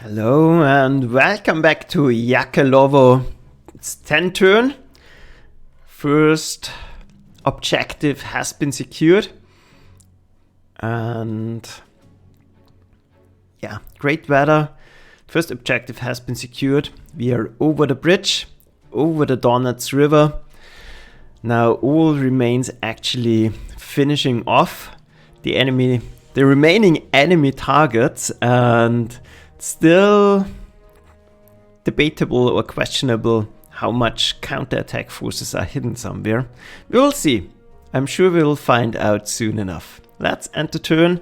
Hello and welcome back to Yakelovo. It's 10 turn. First objective has been secured. And yeah, great weather. First objective has been secured. We are over the bridge, over the Donets River. Now all remains actually finishing off the remaining enemy targets, and still debatable or questionable how much counterattack forces are hidden somewhere. We will see. I'm sure we'll find out soon enough. Let's enter turn,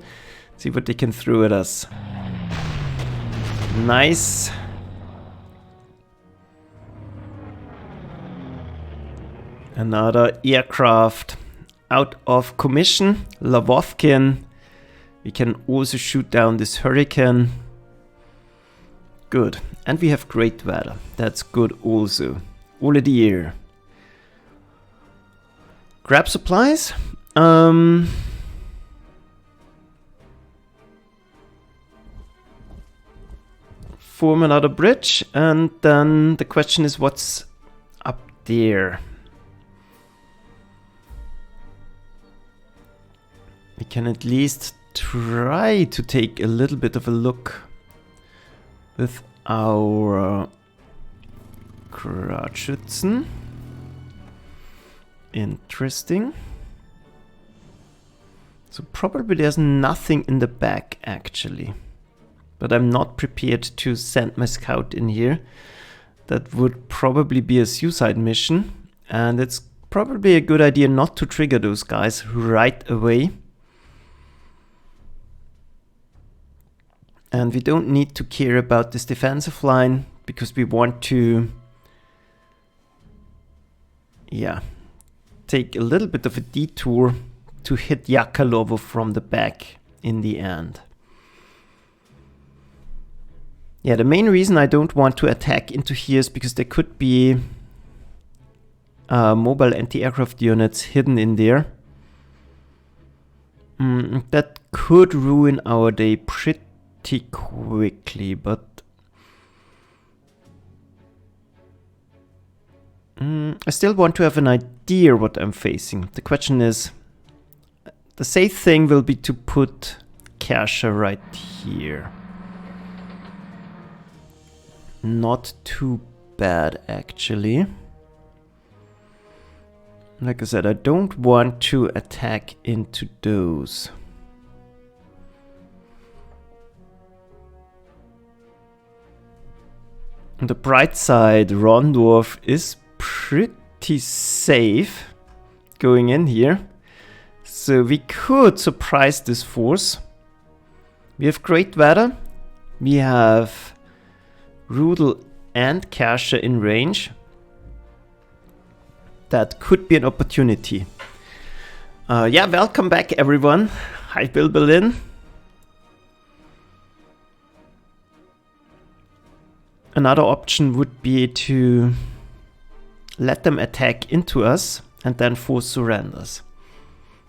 see what they can throw at us. Nice. Another aircraft out of commission. Lavovkin. We can also shoot down this Hurricane. Good. And we have great weather. That's good also. All of the year. Grab supplies. Form another bridge. And then the question is what's up there? We can at least try to take a little bit of a look with our Gradschützen. Interesting. So probably there's nothing in the back actually. But I'm not prepared to send my scout in here. That would probably be a suicide mission. And it's probably a good idea not to trigger those guys right away. And we don't need to care about this defensive line because we want to, take a little bit of a detour to hit Yakelovo from the back in the end. Yeah, the main reason I don't want to attack into here is because there could be mobile anti-aircraft units hidden in there. That could ruin our day pretty quickly, but I still want to have an idea what I'm facing. The question is, the safe thing will be to put Kersha right here. Not too bad actually. Like I said, I don't want to attack into those. On the bright side, Rondorf is pretty safe going in here. So we could surprise this force. We have great weather. We have Rudel and Kersha in range. That could be an opportunity. Welcome back everyone. Hi Bill Berlin. Another option would be to let them attack into us and then force surrenders.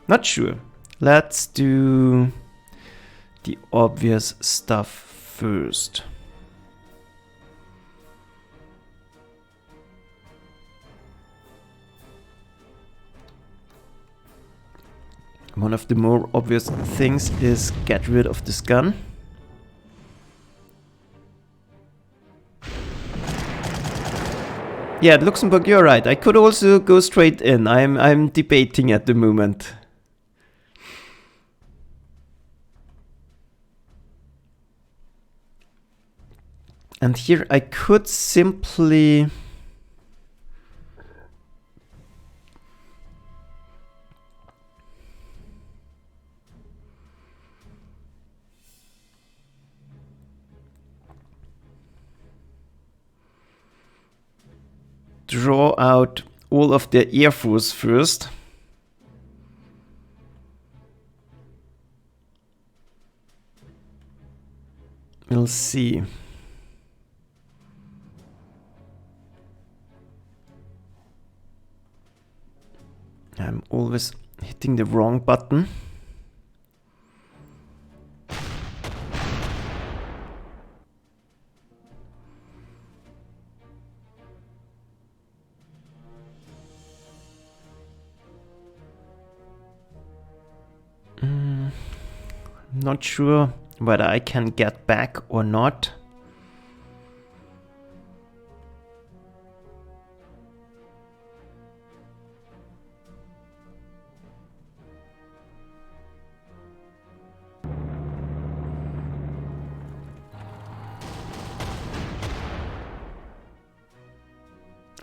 Not sure. Let's do the obvious stuff first. One of the more obvious things is get rid of this gun. Yeah, Luxembourg, you're right. I could also go straight in. I'm debating at the moment. And here I could simply draw out all of their air force first. We'll see. I'm always hitting the wrong button. Not sure whether I can get back or not.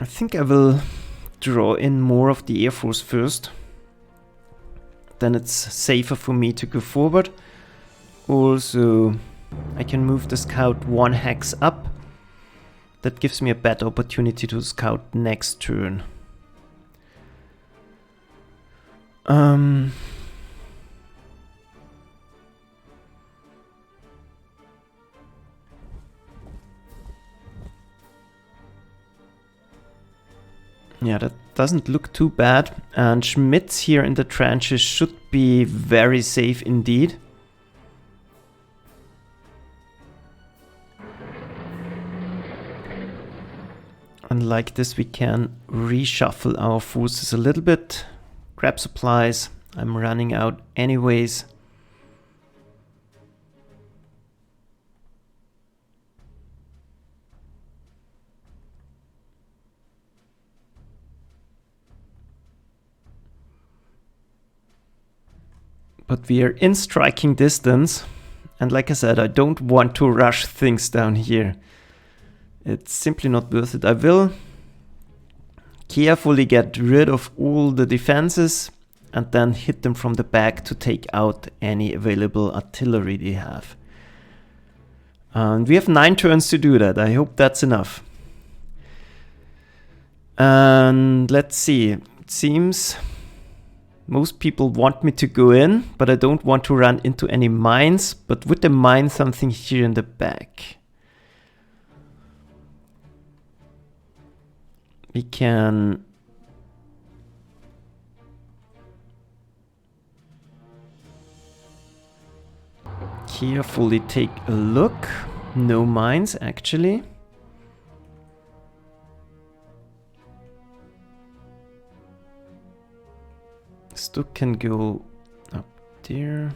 I think I will draw in more of the Air Force first. Then it's safer for me to go forward. Also, I can move the scout 1 hex up. That gives me a better opportunity to scout next turn. Yeah, that doesn't look too bad. And Schmitz here in the trenches should be very safe indeed. And like this we can reshuffle our forces a little bit. Grab supplies. I'm running out anyways. But we are in striking distance. And like I said, I don't want to rush things down here. It's simply not worth it. I will carefully get rid of all the defenses and then hit them from the back to take out any available artillery they have. And we have 9 turns to do that. I hope that's enough. And let's see. It seems most people want me to go in, but I don't want to run into any mines. But with the mine, something here in the back. We can carefully take a look. No mines, actually. Stuck can go up there.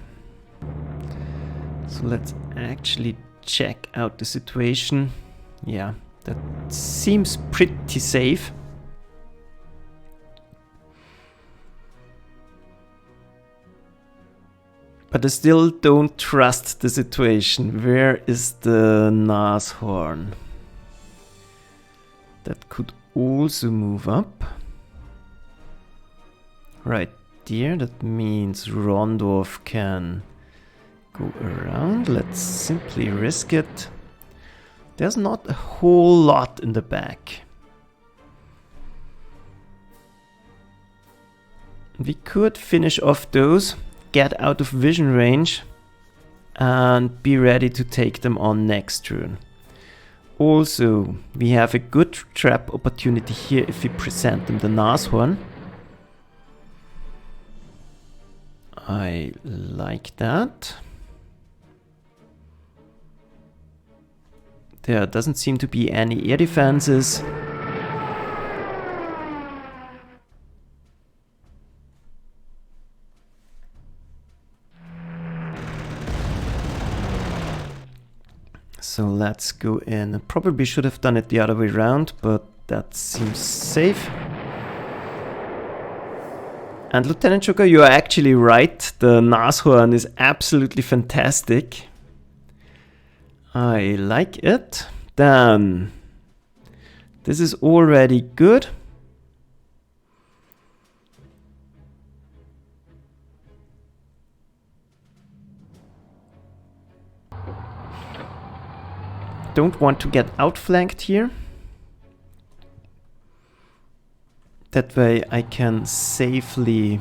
So let's actually check out the situation. Yeah. That seems pretty safe. But I still don't trust the situation. Where is the Nashorn? That could also move up. Right there. That means Rondorf can go around. Let's simply risk it. There's not a whole lot in the back. We could finish off those, get out of vision range, and be ready to take them on next turn. Also, we have a good trap opportunity here if we present them the Nashorn. I like that. There doesn't seem to be any air defenses. So let's go in. I probably should have done it the other way around, but that seems safe. And Lieutenant Joker, you are actually right. The Nashorn is absolutely fantastic. I like it. Then this is already good. Don't want to get outflanked here. That way I can safely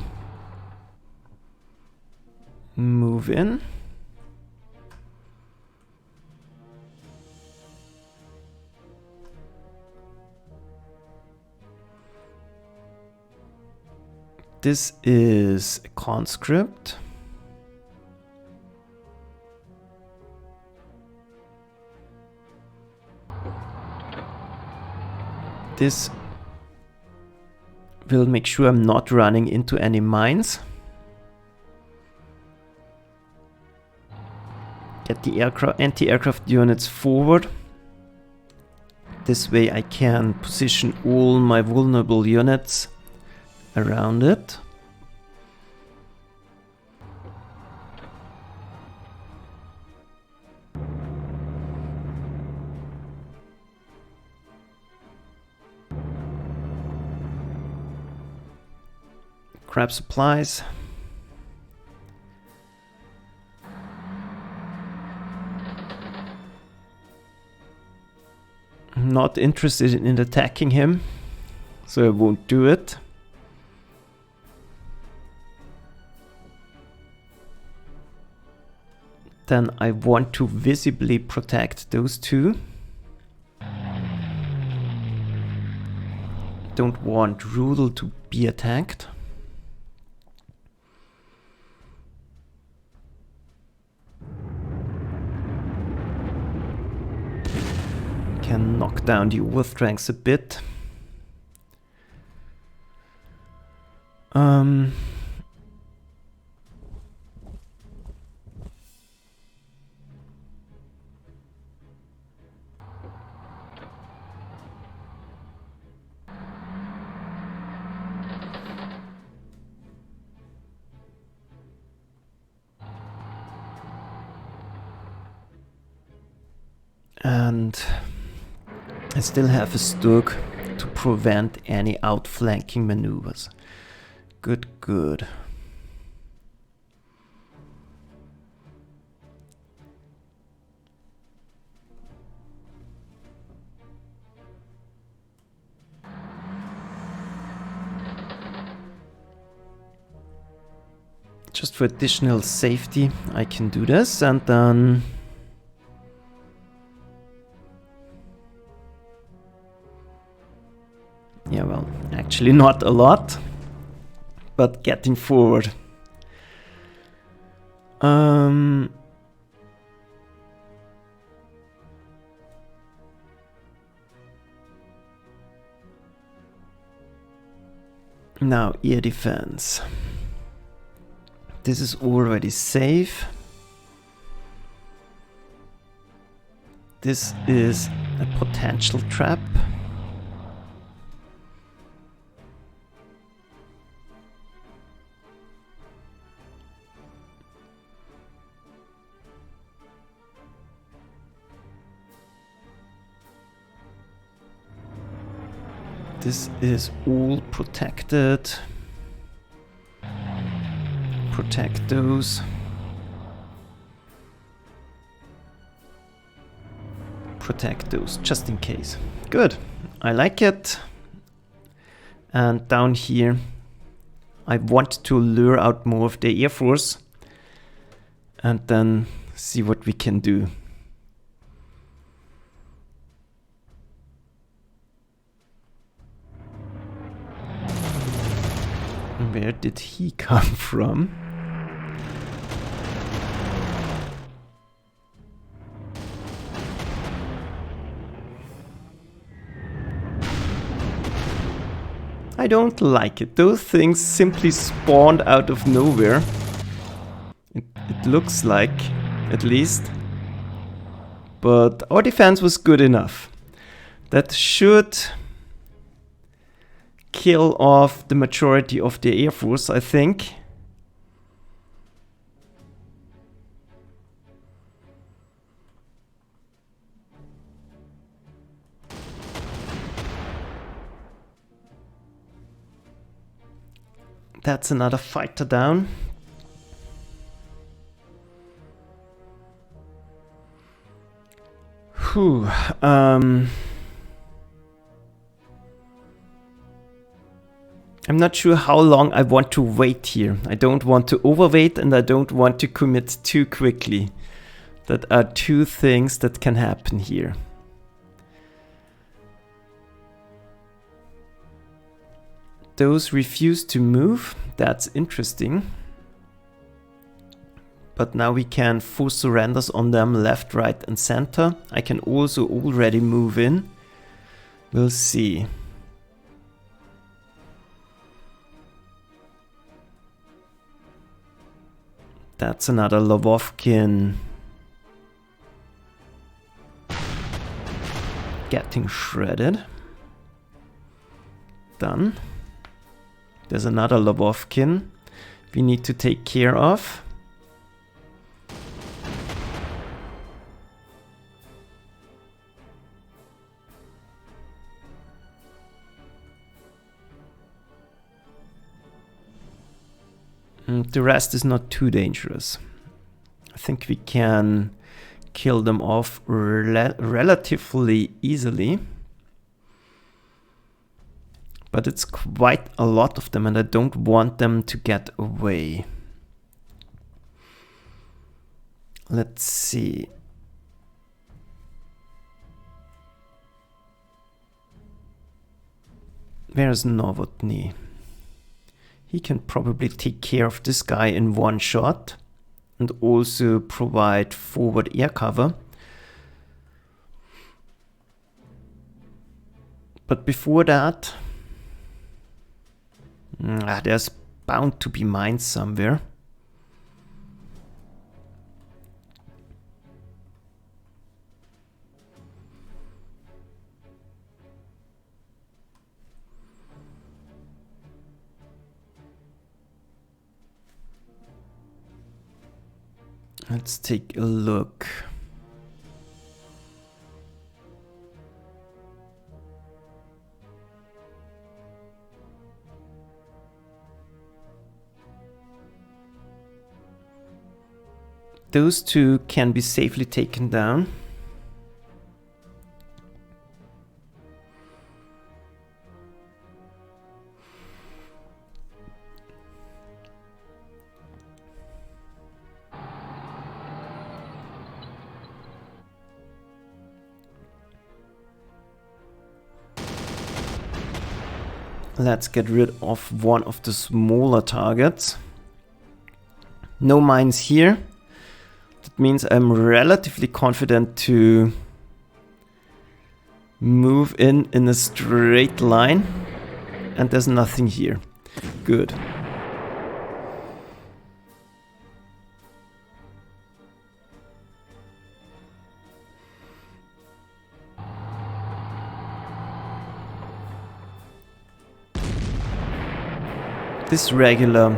move in. This is a conscript. This will make sure I'm not running into any mines. get the anti-aircraft units forward. This way I can position all my vulnerable units around it. Grab supplies. I'm not interested in attacking him, so I won't do it. Then I want to visibly protect those two. Don't want Rudel to be attacked. Can knock down the overstrengths a bit. And I still have a Sturg to prevent any outflanking maneuvers. Good, good. Just for additional safety, I can do this, and then yeah, well, actually not a lot, but getting forward. Now, air defense. This is already safe. This is a potential trap. This is all protected. Protect those. Protect those, just in case. Good, I like it. And down here, I want to lure out more of the Air Force and then see what we can do. Where did he come from? I don't like it. Those things simply spawned out of nowhere. It looks like, at least. But our defense was good enough. That should kill off the majority of the Air Force, I think. That's another fighter down. Whew. I'm not sure how long I want to wait here. I don't want to overweight and I don't want to commit too quickly. That are two things that can happen here. Those refuse to move. That's interesting. But now we can force surrenders on them left, right and center. I can also already move in. We'll see. That's another Lvovkin getting shredded. Done. There's another Lobovkin we need to take care of. The rest is not too dangerous. I think we can kill them off relatively easily. But it's quite a lot of them and I don't want them to get away. Let's see. Where's Novotny? He can probably take care of this guy in one shot and also provide forward air cover. But before that, there's bound to be mines somewhere. Let's take a look. Those two can be safely taken down. Let's get rid of one of the smaller targets. No mines here. That means I'm relatively confident to move in a straight line. And there's nothing here. Good. This regular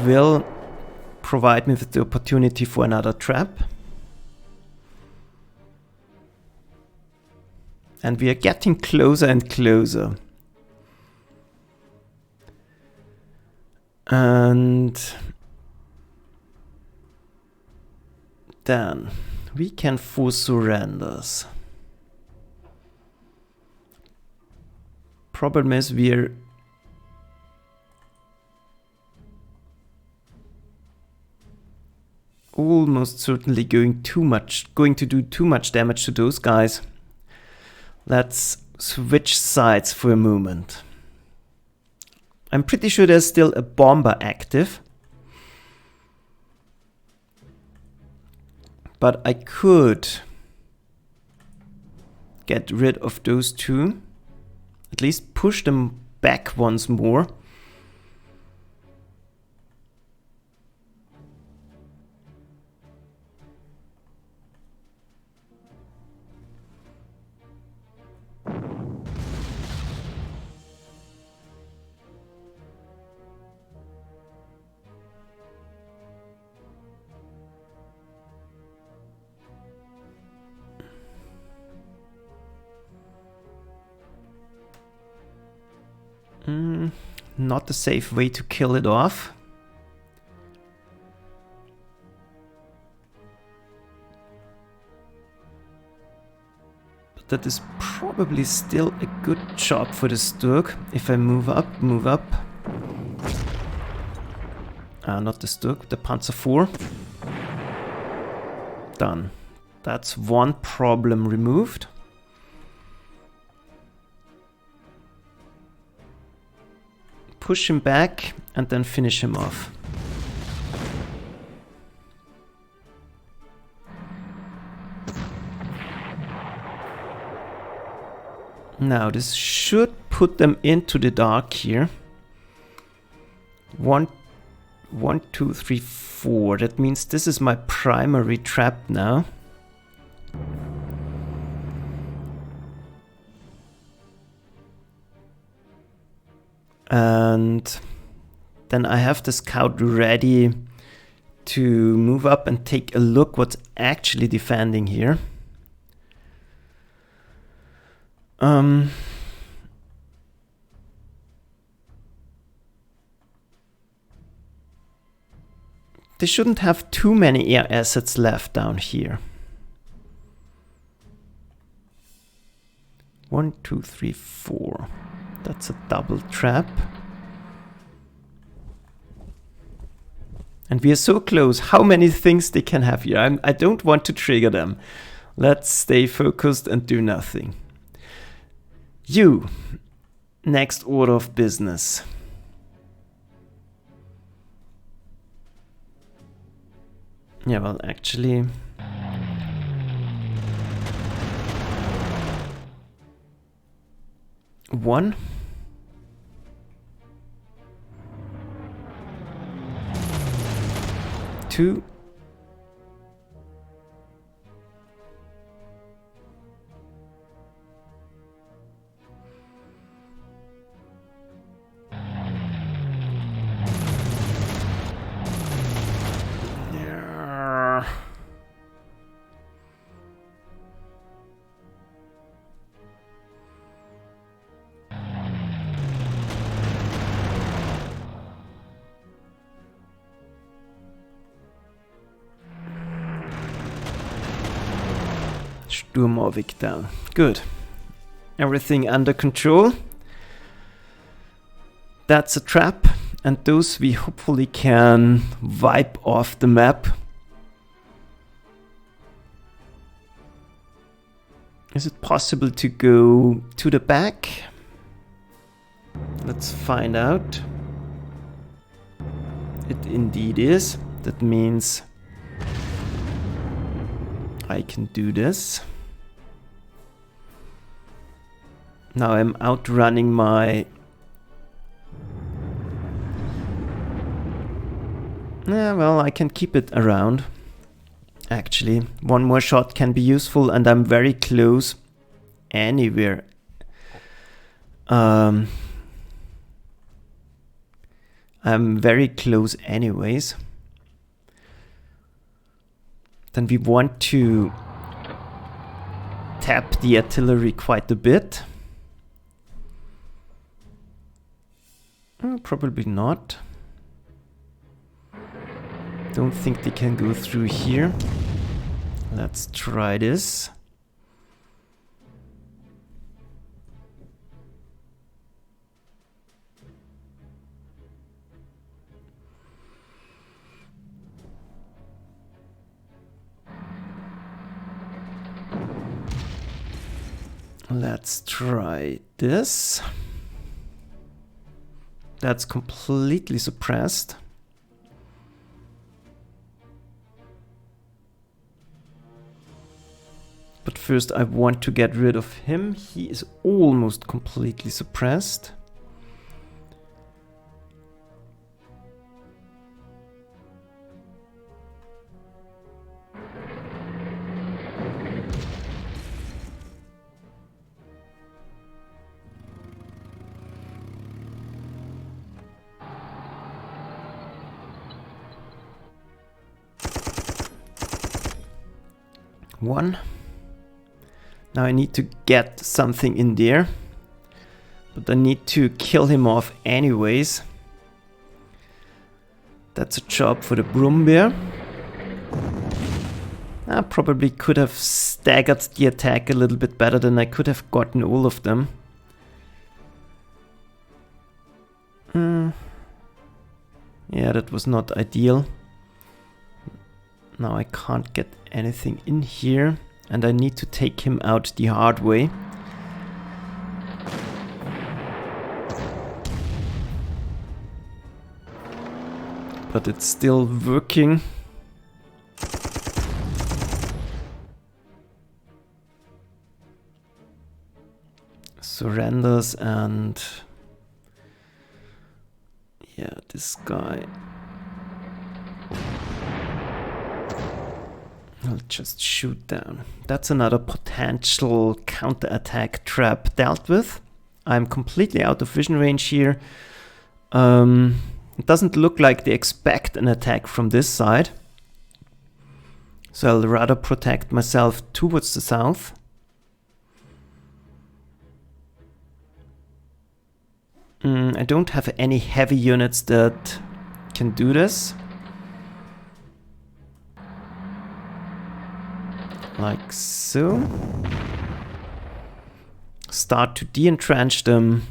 will provide me with the opportunity for another trap. And we are getting closer and closer. And then we can force surrenders. Problem is we're almost certainly going to do too much damage to those guys. Let's switch sides for a moment. I'm pretty sure there's still a bomber active. But I could get rid of those two. At least push them back once more. Not the safe way to kill it off. But that is probably still a good job for the Sturk. If I move up. Not the Sturk, the Panzer IV. Done. That's one problem removed. Push him back and then finish him off. Now this should put them into the dark here. 1, 2, 3, 4. That means this is my primary trap now. And then I have the scout ready to move up and take a look what's actually defending here. They shouldn't have too many air assets left down here. 1, 2, 3, 4. That's a double trap. And we are so close. How many things they can have here? I don't want to trigger them. Let's stay focused and do nothing. You. Next order of business. Yeah, well, actually... One. Two. Sturmovik down. Good. Everything under control. That's a trap, and those we hopefully can wipe off the map. Is it possible to go to the back? Let's find out. It indeed is. That means I can do this. Now I'm outrunning my... Yeah, well, I can keep it around. Actually, one more shot can be useful, and I'm very close anywhere. I'm very close anyways. Then we want to tap the artillery quite a bit. Probably not. Don't think they can go through here. Let's try this. Let's try this. That's completely suppressed. But first I want to get rid of him. He is almost completely suppressed. One. Now I need to get something in there, but I need to kill him off anyways. That's a job for the Brummbär. I probably could have staggered the attack a little bit better, than I could have gotten all of them. Yeah, that was not ideal. Now I can't get anything in here, and I need to take him out the hard way. But it's still working. Surrenders, and yeah, this guy. I'll just shoot down. That's another potential counterattack trap dealt with. I'm completely out of vision range here, It doesn't look like they expect an attack from this side. So I'll rather protect myself towards the south. I don't have any heavy units that can do this. Like so. Start to de-entrench them.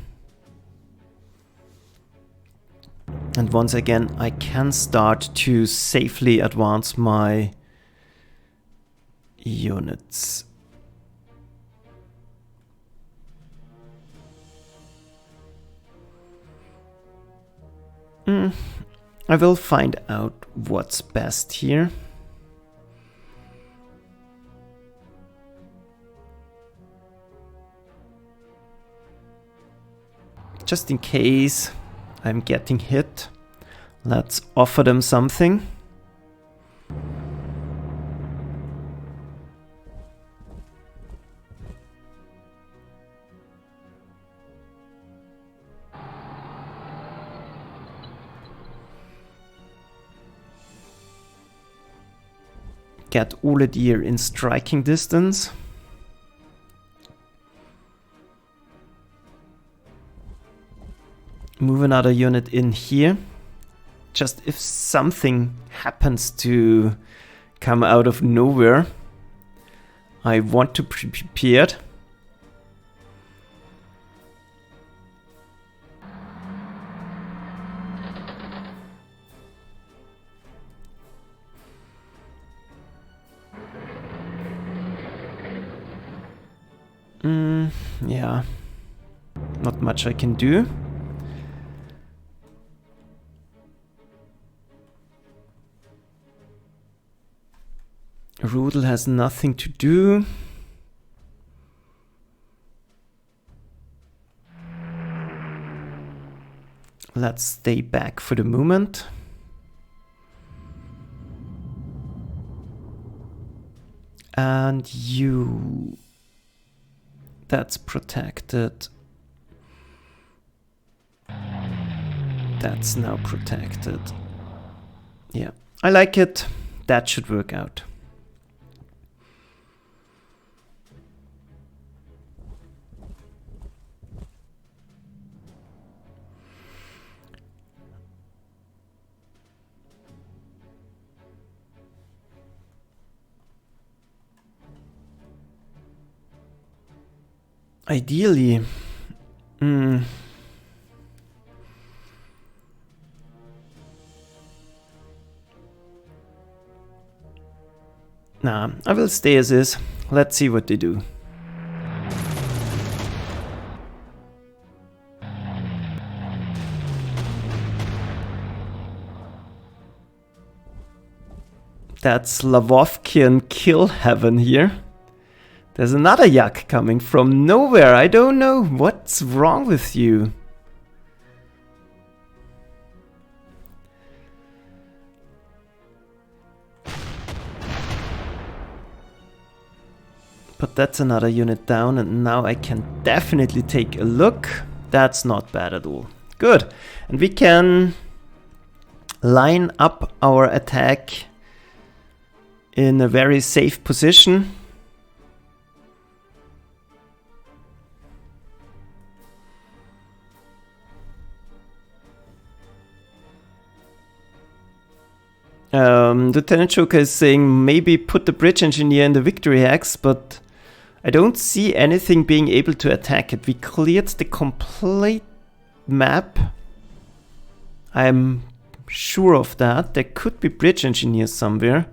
And once again, I can start to safely advance my units. I will find out what's best here. Just in case I'm getting hit, let's offer them something. Get Oladir in striking distance. Move another unit in here. Just if something happens to come out of nowhere, I want to be prepared. Yeah, not much I can do. Rudel has nothing to do. Let's stay back for the moment. And you... That's protected. That's now protected. Yeah, I like it. That should work out. Ideally, nah, I will stay as is. Let's see what they do. That's Lvovkian kill heaven here. There's another yak coming from nowhere. I don't know what's wrong with you. But that's another unit down, and now I can definitely take a look. That's not bad at all. Good. And we can line up our attack in a very safe position. Lieutenant Joker is saying maybe put the bridge engineer in the victory hex, but I don't see anything being able to attack it. We cleared the complete map. I'm sure of that. There could be bridge engineers somewhere.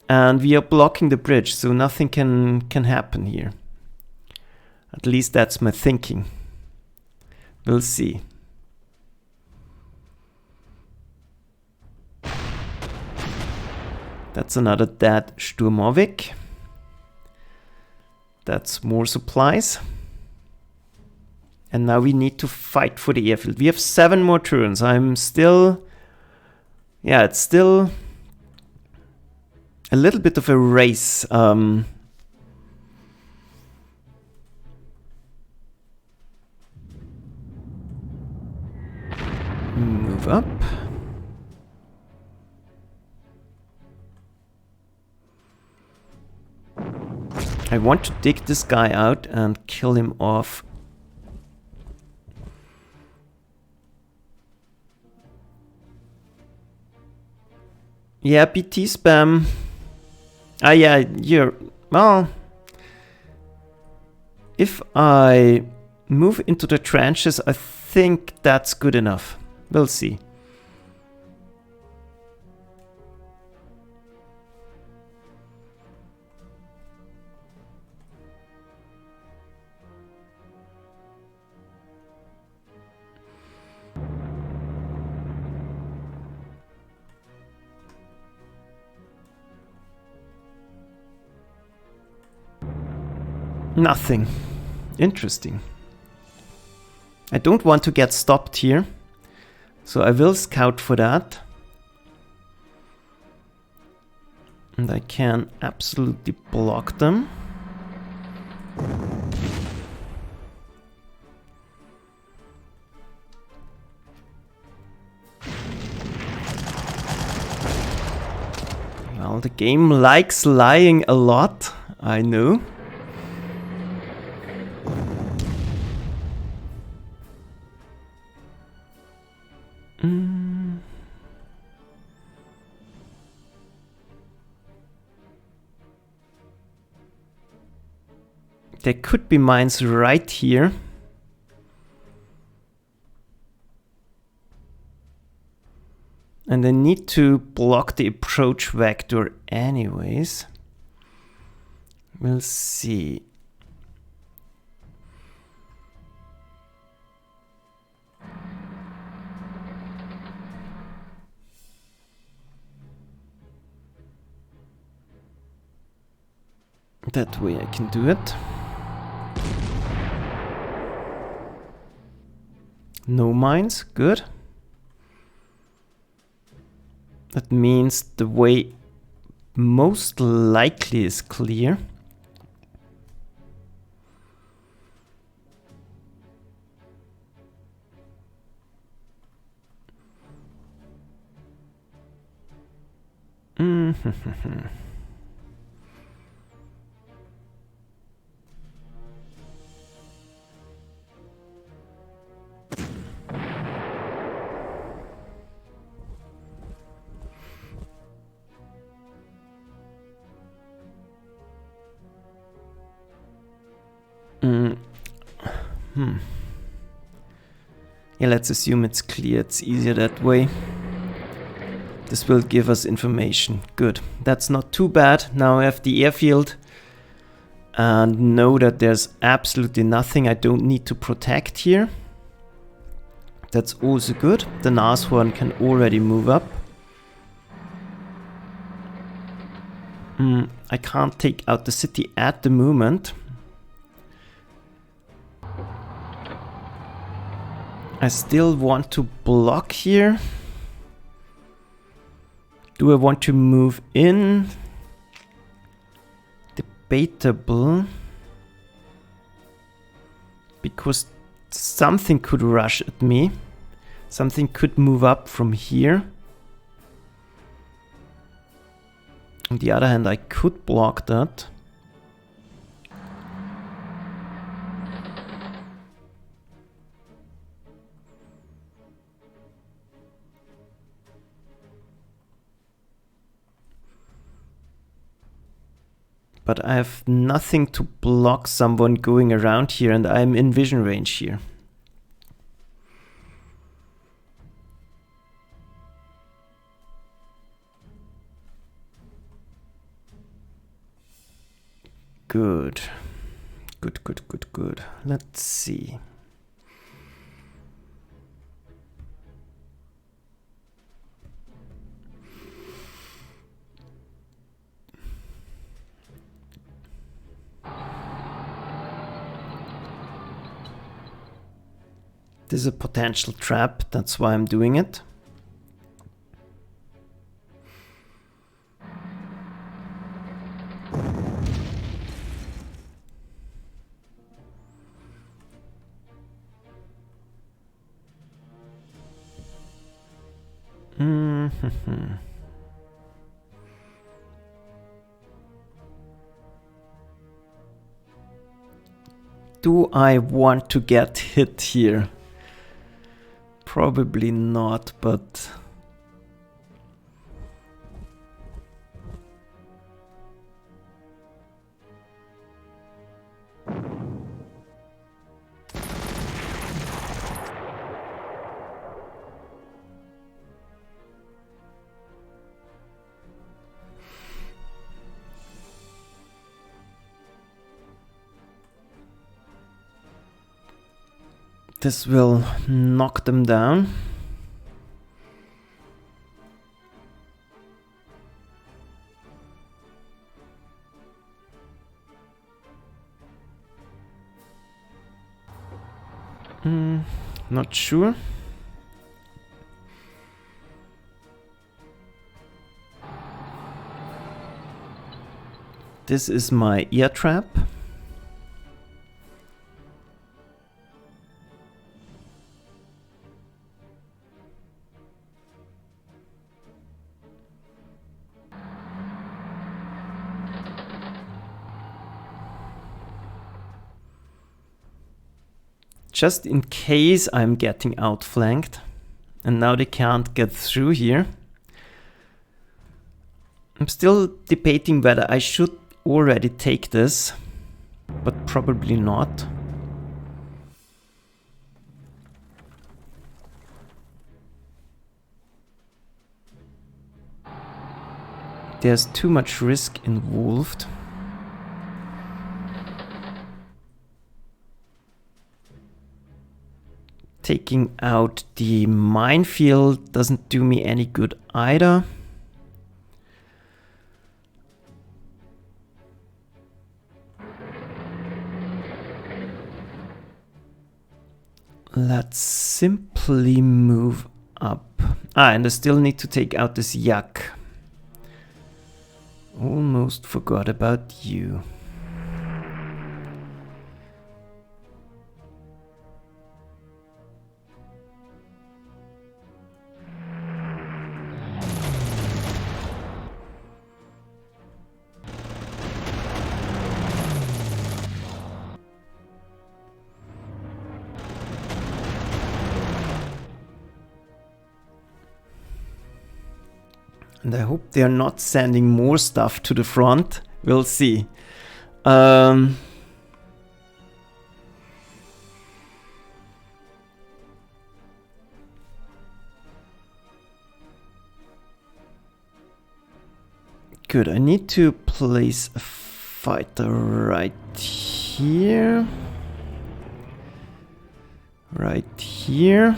And we are blocking the bridge, so nothing can happen here. At least that's my thinking. We'll see. That's another dead Sturmovik. That's more supplies. And now we need to fight for the airfield. We have 7 more turns. I'm still... Yeah, it's still a little bit of a race. I want to dig this guy out and kill him off. Yeah, BT spam. Ah, yeah, you're... Well... If I move into the trenches, I think that's good enough. We'll see. Nothing. Interesting. I don't want to get stopped here, so I will scout for that. And I can absolutely block them. Well, the game likes lying a lot, I know. There could be mines right here. And I need to block the approach vector anyways. We'll see. That way I can do it. No mines, good. That means the way most likely is clear. Yeah, let's assume it's clear. It's easier that way. This will give us information. Good. That's not too bad. Now I have the airfield and know that there's absolutely nothing I don't need to protect here. That's also good. The Nashorn can already move up. I can't take out the city at the moment. I still want to block here. Do I want to move in? Debatable. Because something could rush at me. Something could move up from here. On the other hand, I could block that. But I have nothing to block someone going around here, and I'm in vision range here. Good. Good, good, good, good. Let's see. This is a potential trap, that's why I'm doing it. Do I want to get hit here? Probably not, but... This will knock them down. Not sure. This is my ear trap. Just in case I'm getting outflanked. And now they can't get through here. I'm still debating whether I should already take this, but probably not. There's too much risk involved. Taking out the minefield doesn't do me any good either. Let's simply move up. And I still need to take out this yak. Almost forgot about you. And I hope they're not sending more stuff to the front. We'll see. Good, I need to place a fighter right here. Right here.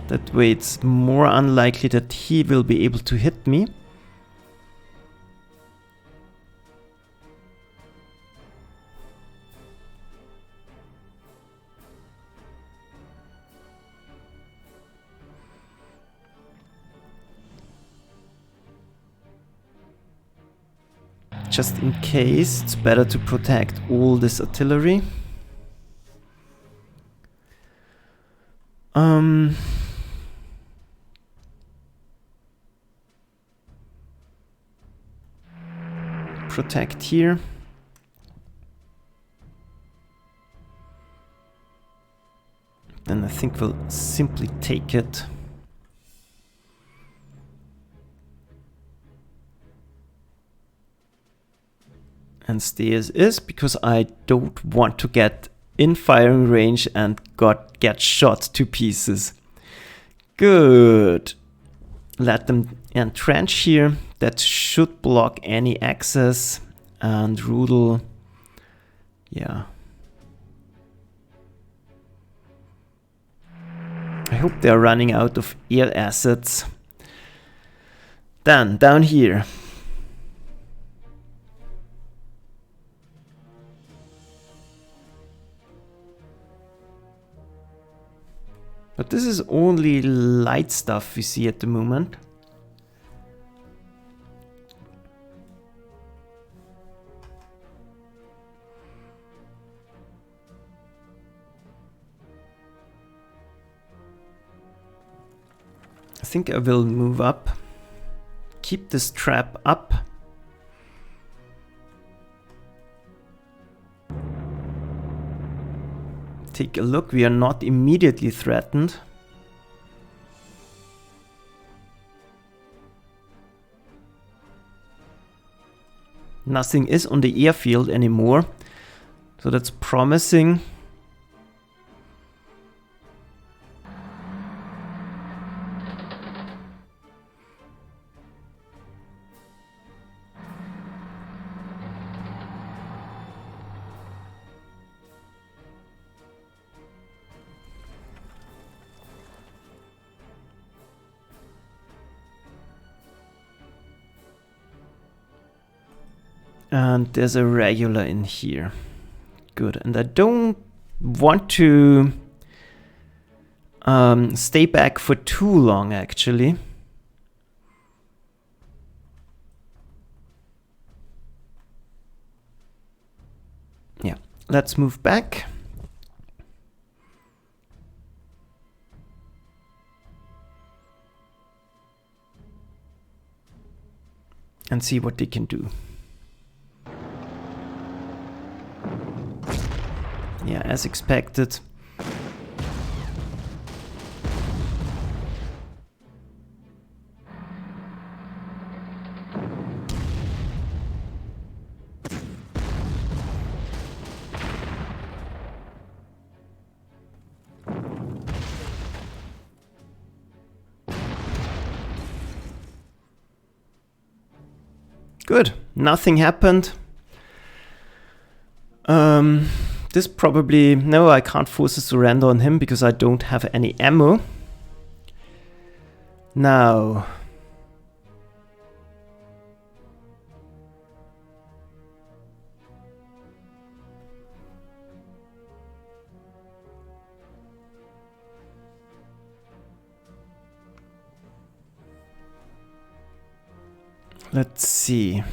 That way it's more unlikely that he will be able to hit me. Just in case, it's better to protect all this artillery. Protect here. Then I think we'll simply take it. And stay as is, because I don't want to get in firing range and get shot to pieces. Good. Let them entrench here. That should block any access. And Rudel, yeah. I hope they're running out of air assets. Then, down here. But this is only light stuff we see at the moment. I think I will move up. Keep this trap up. take a look. We are not immediately threatened. Nothing is on the airfield anymore, so that's promising. And there's a regular in here. Good. And I don't want to stay back for too long, actually. Yeah, let's move back. And see what they can do. Yeah, as expected. Good, nothing happened. This probably... No, I can't force a surrender on him because I don't have any ammo. Now... let's see.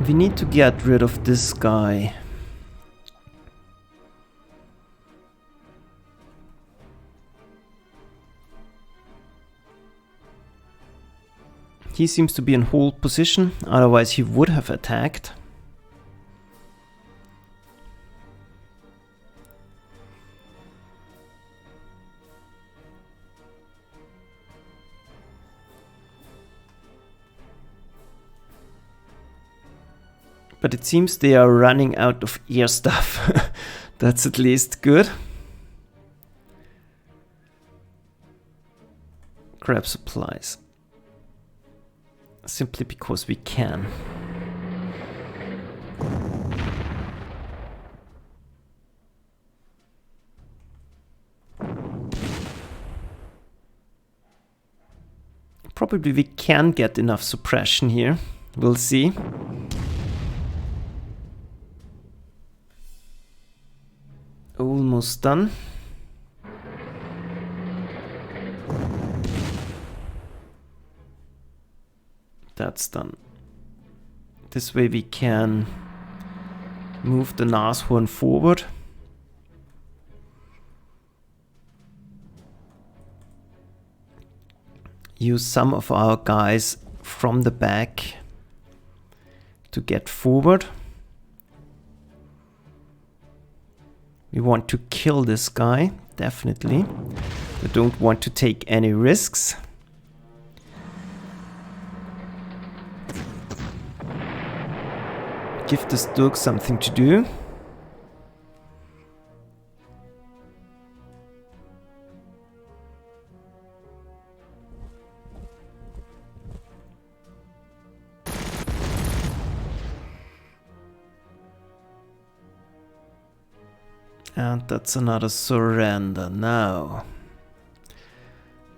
We need to get rid of this guy. He seems to be in hold position, otherwise he would have attacked. But it seems they are running out of air stuff. That's at least good. Grab supplies. Simply because we can. Probably we can get enough suppression here. We'll see. Almost done. That's done. This way we can move the Nashorn forward. Use some of our guys from the back to get forward. We want to kill this guy, definitely. We don't want to take any risks. Give this Dirk something to do. And that's another surrender. Now,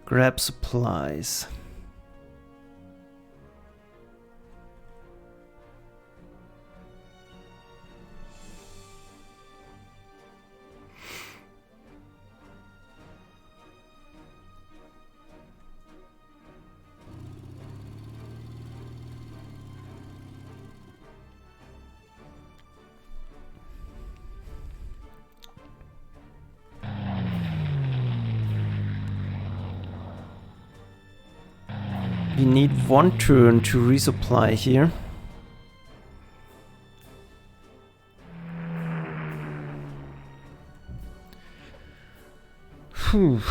grab supplies. We need one turn to resupply here. Phew,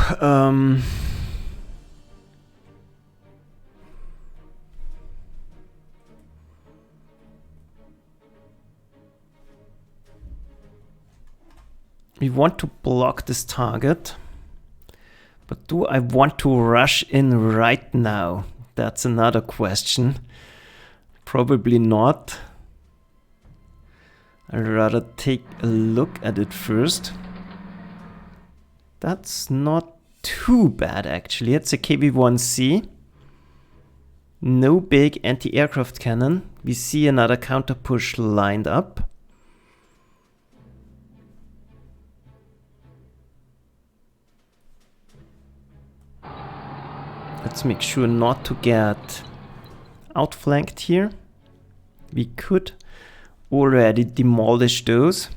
we want to block this target, but do I want to rush in right now? That's another question. Probably not. I'd rather take a look at it first. That's not too bad actually. It's a KV-1C. No big anti-aircraft cannon. We see another counter push lined up. Let's make sure not to get outflanked here. We could already demolish those,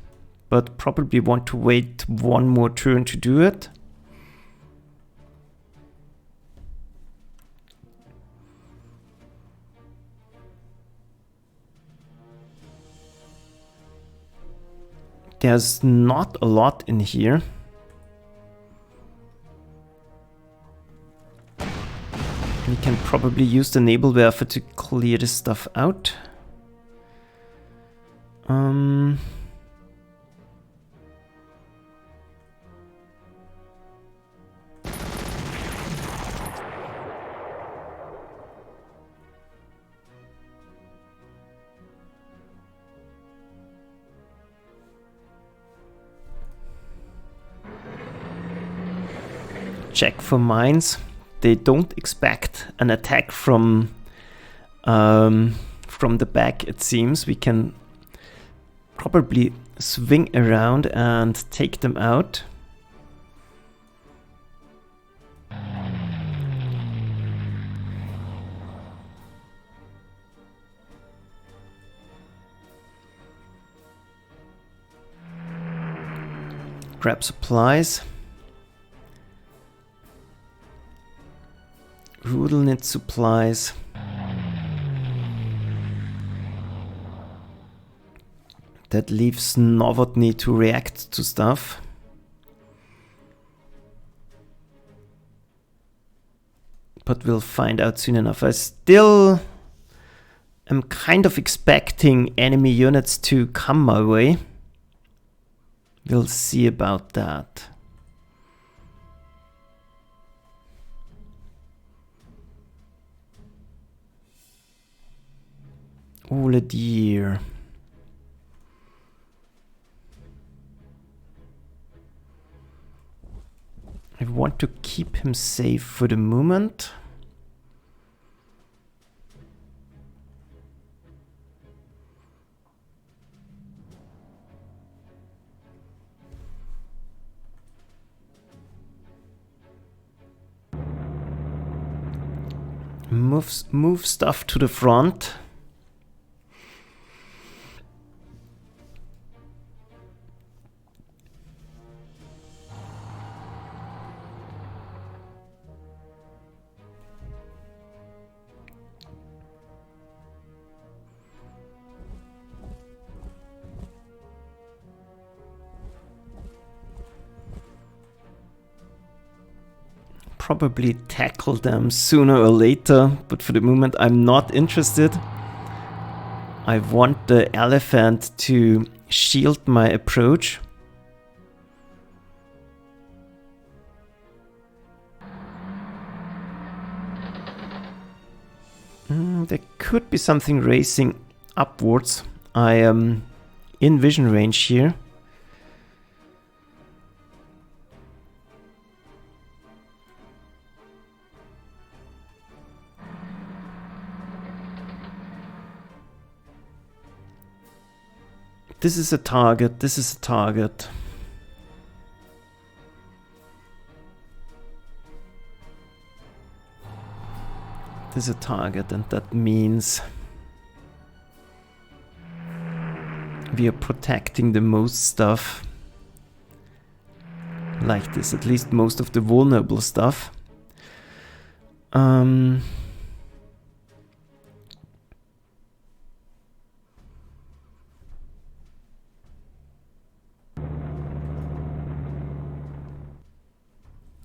but probably want to wait one more turn to do it. There's not a lot in here. We can probably use the Nebelwerfer to clear this stuff out. Check for mines. They don't expect an attack from the back, it seems. We can probably swing around and take them out. Grab supplies. Rudel needs supplies. That leaves Novotny to react to stuff. But we'll find out soon enough. I still am kind of expecting enemy units to come my way. We'll see about that. Ole dear. I want to keep him safe for the moment. Move stuff to the front. Probably tackle them sooner or later, but for the moment I'm not interested. I want the elephant to shield my approach. There could be something racing upwards. I am in vision range here. This is a target, this is a target. This is a target, and that means we are protecting the most stuff. Like this, at least most of the vulnerable stuff.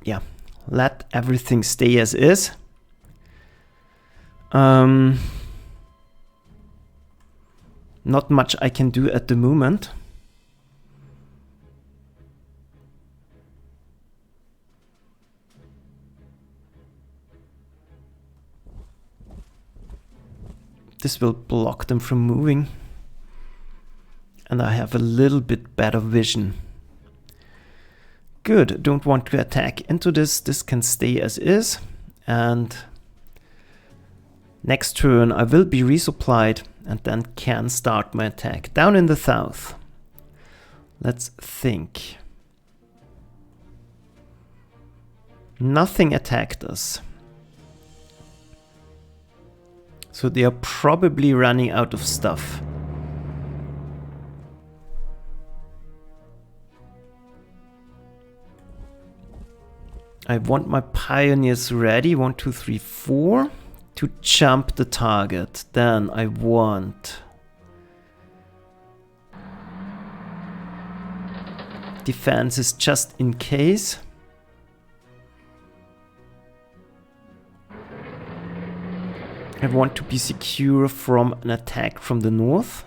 yeah, let everything stay as is. Not much I can do at the moment. This will block them from moving. And I have a little bit better vision. Good, don't want to attack into this. This can stay as is. And next turn I will be resupplied and then can start my attack. Down in the south. Let's think. Nothing attacked us. So they are probably running out of stuff. I want my pioneers ready, 1, 2, 3, 4, to jump the target. Then I want defenses just in case. I want to be secure from an attack from the north.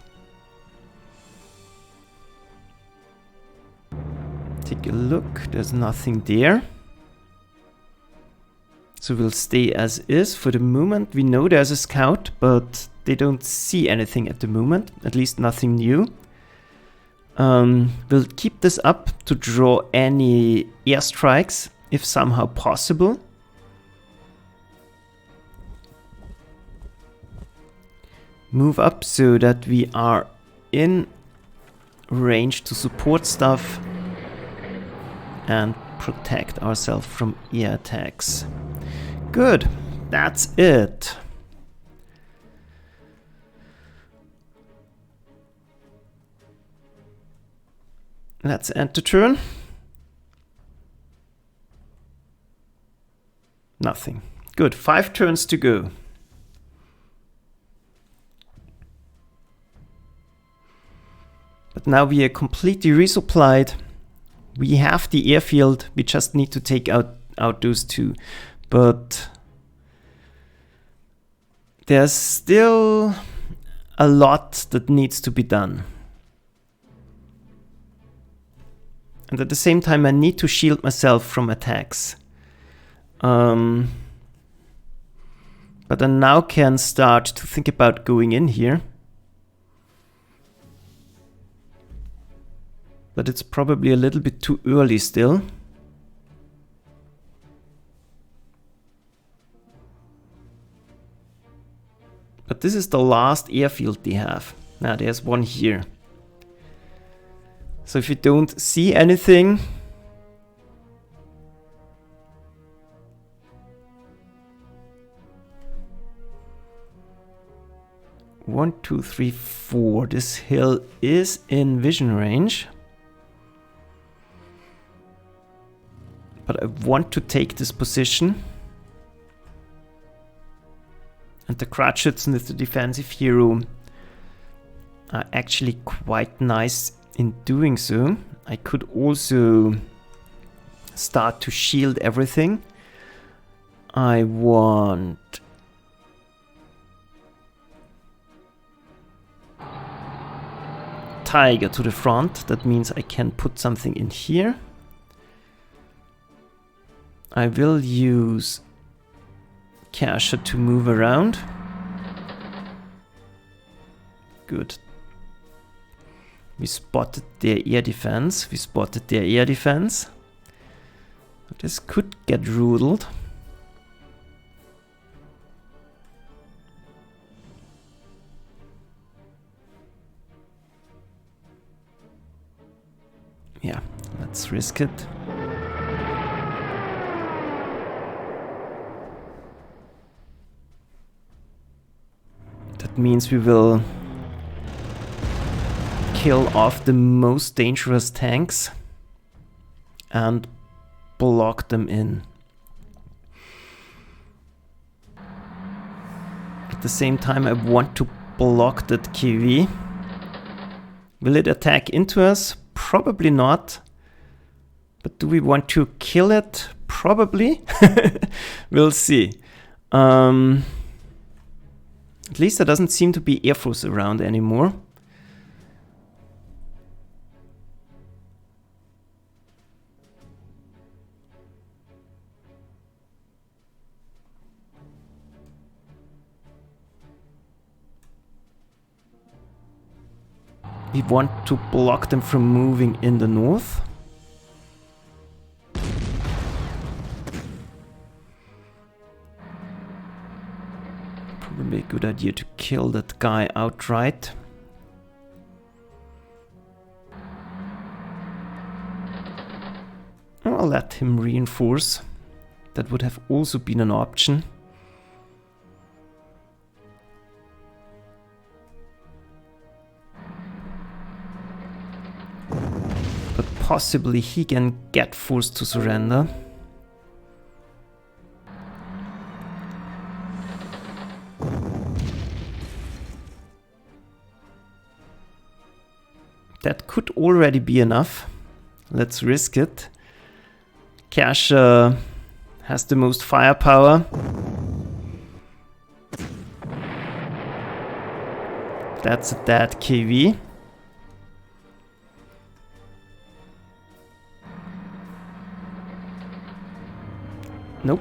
Take a look, there's nothing there. So we'll stay as is for the moment. We know there's a scout, but they don't see anything at the moment, at least nothing new. We'll keep this up to draw any airstrikes if somehow possible. Move up so that we are in range to support stuff and protect ourselves from air attacks. Good, that's it. Let's end the turn. Nothing. Good, 5 turns to go. But now we are completely resupplied. We have the airfield, we just need to take out those 2. But there's still a lot that needs to be done. And at the same time I need to shield myself from attacks. But I now can start to think about going in here. But it's probably a little bit too early still. But this is the last airfield they have. Now there's one here. So if you don't see anything, one, two, three, four. This hill is in vision range. But I want to take this position. And the Kratschützen with the defensive hero are actually quite nice in doing so. I could also start to shield everything. I want Tiger to the front. That means I can put something in here. I will use Kasha to move around. Good. We spotted their air defense. This could get ruled. Yeah, let's risk it. That means we will kill off the most dangerous tanks and block them in. At the same time, I want to block that KV. Will it attack into us? Probably not. But do we want to kill it? Probably. We'll see. At least there doesn't seem to be Air Force around anymore. We want to block them from moving in the north. Probably a good idea to kill that guy outright. I'll let him reinforce. That would have also been an option. But possibly he can get forced to surrender. That could already be enough. Let's risk it. Cash has the most firepower. That's a dead KV. Nope.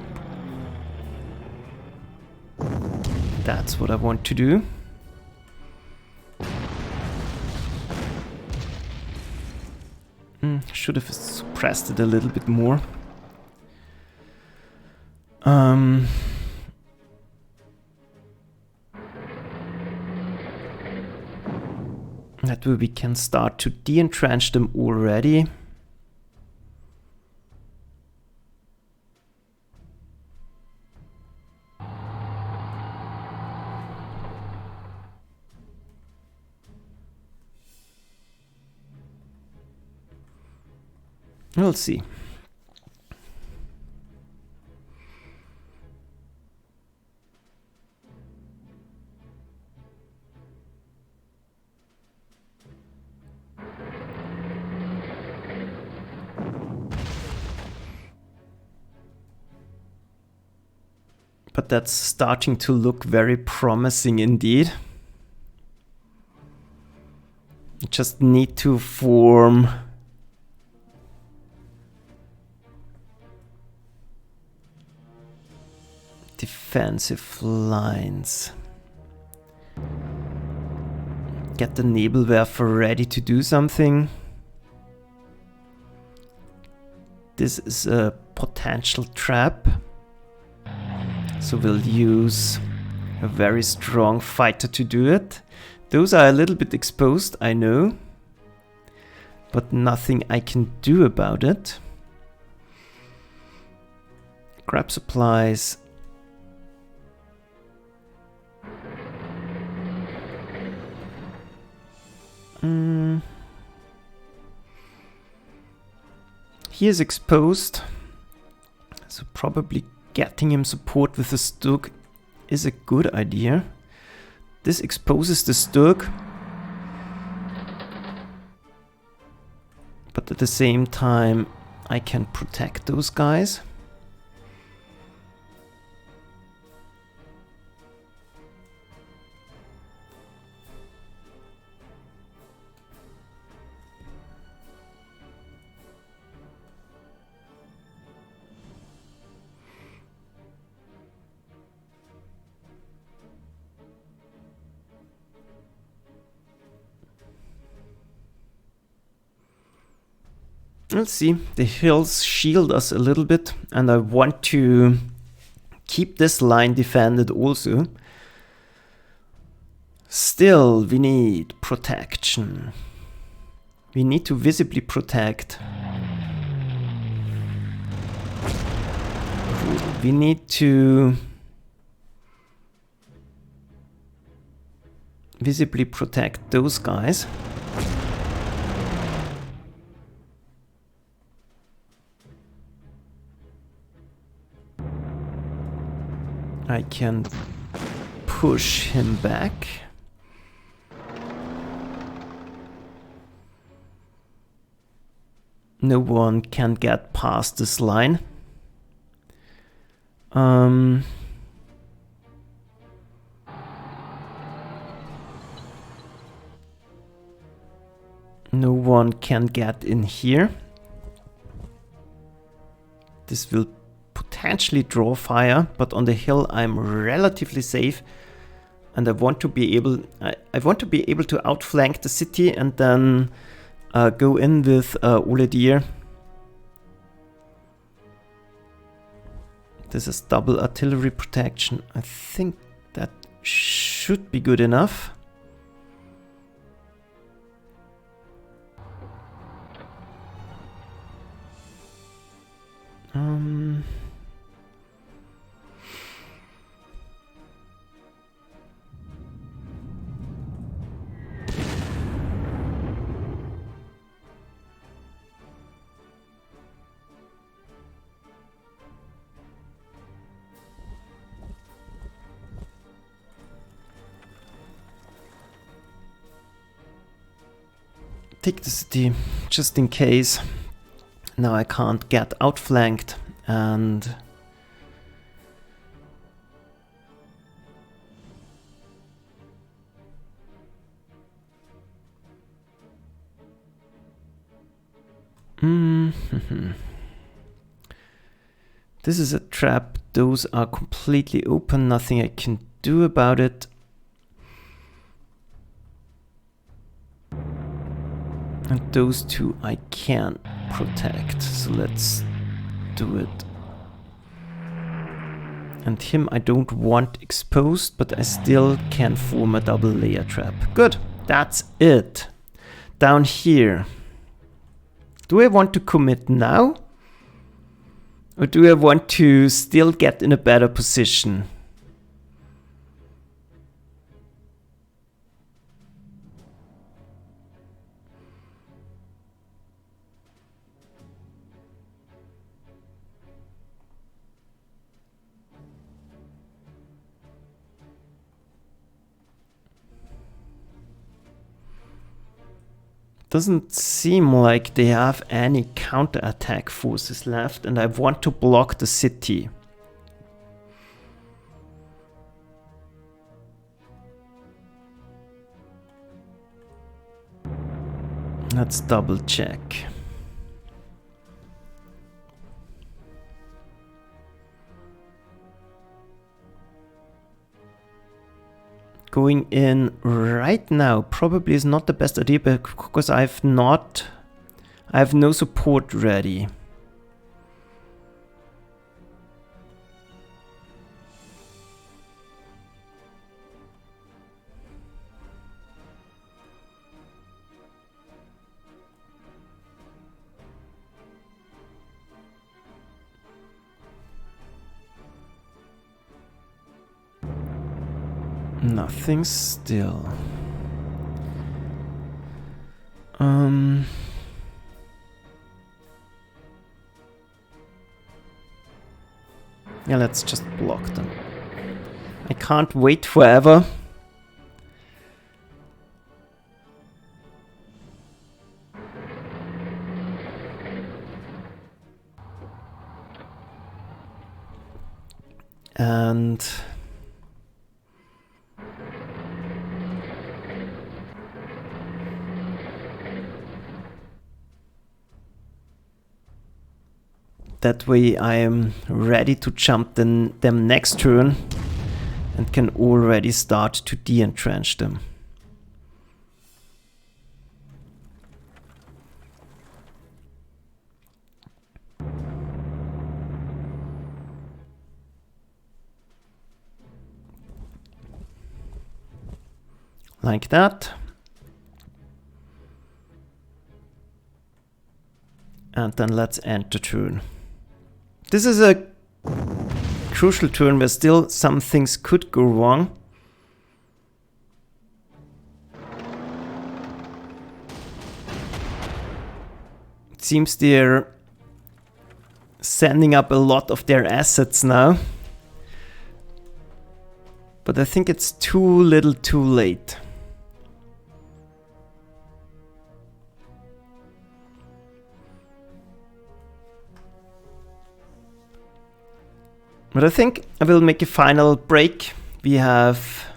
That's what I want to do. Should have suppressed it a little bit more. That way we can start to de-entrench them already. We'll see. But that's starting to look very promising indeed. You just need to form defensive lines. Get the Nebelwerfer ready to do something. This is a potential trap. So we'll use a very strong fighter to do it. Those are a little bit exposed, I know. But nothing I can do about it. Grab supplies. He is exposed. So probably getting him support with the Stug is a good idea. This exposes the Stug, but at the same time I can protect those guys. Let's see, the hills shield us a little bit, and I want to keep this line defended also. Still, we need protection. We need to visibly protect. We need to visibly protect those guys. I can push him back. No one can get past this line. No one can get in here. This will potentially draw fire, but on the hill I'm relatively safe, and I want to be able to outflank the city and then go in with Uledir. This is double artillery protection. I think that should be good enough. Take the city, just in case. Now I can't get outflanked, and this is a trap. Those are completely open, nothing I can do about it. And those two I can protect, so let's do it. And him I don't want exposed, but I still can form a double layer trap. Good, that's it. Down here. Do I want to commit now? Or do I want to still get in a better position? Doesn't seem like they have any counterattack forces left, and I want to block the city. Let's double check. Going in right now probably is not the best idea because I have no support ready. Nothing still. Yeah, let's just block them. I can't wait forever. And that way I am ready to jump them next turn and can already start to de-entrench them. Like that. And then let's end the turn. This is a crucial turn where still some things could go wrong. It seems they're sending up a lot of their assets now. But I think it's too little too late. But I think I will make a final break. We have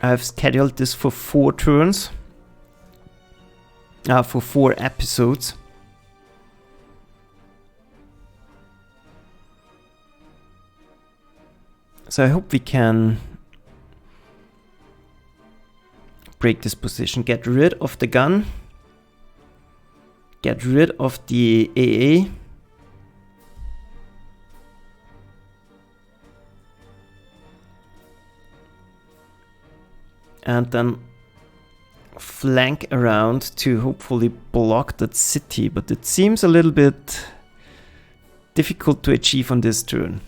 I've scheduled this for 4 turns. For 4 episodes. So I hope we can break this position, get rid of the gun, get rid of the AA. And then flank around to hopefully block that city, but it seems a little bit difficult to achieve on this turn.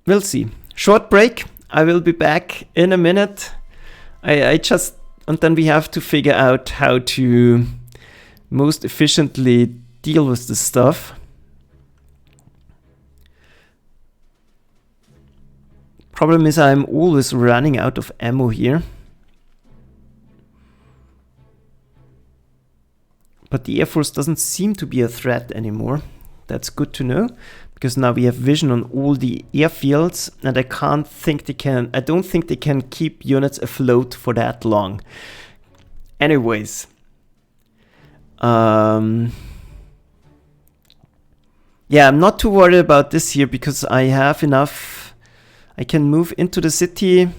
We'll see. Short break. I will be back in a minute. And then we have to figure out how to most efficiently deal with this stuff. Problem is I'm always running out of ammo here. But the Air Force doesn't seem to be a threat anymore. That's good to know, because now we have vision on all the airfields, and I don't think they can keep units afloat for that long. Anyways. Yeah, I'm not too worried about this here, because I have enough. I can move into the city,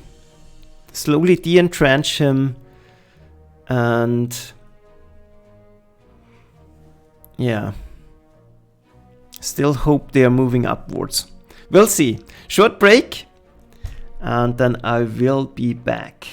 slowly de-entrench him, and yeah. Still hope they are moving upwards. We'll see. Short break, and then I will be back.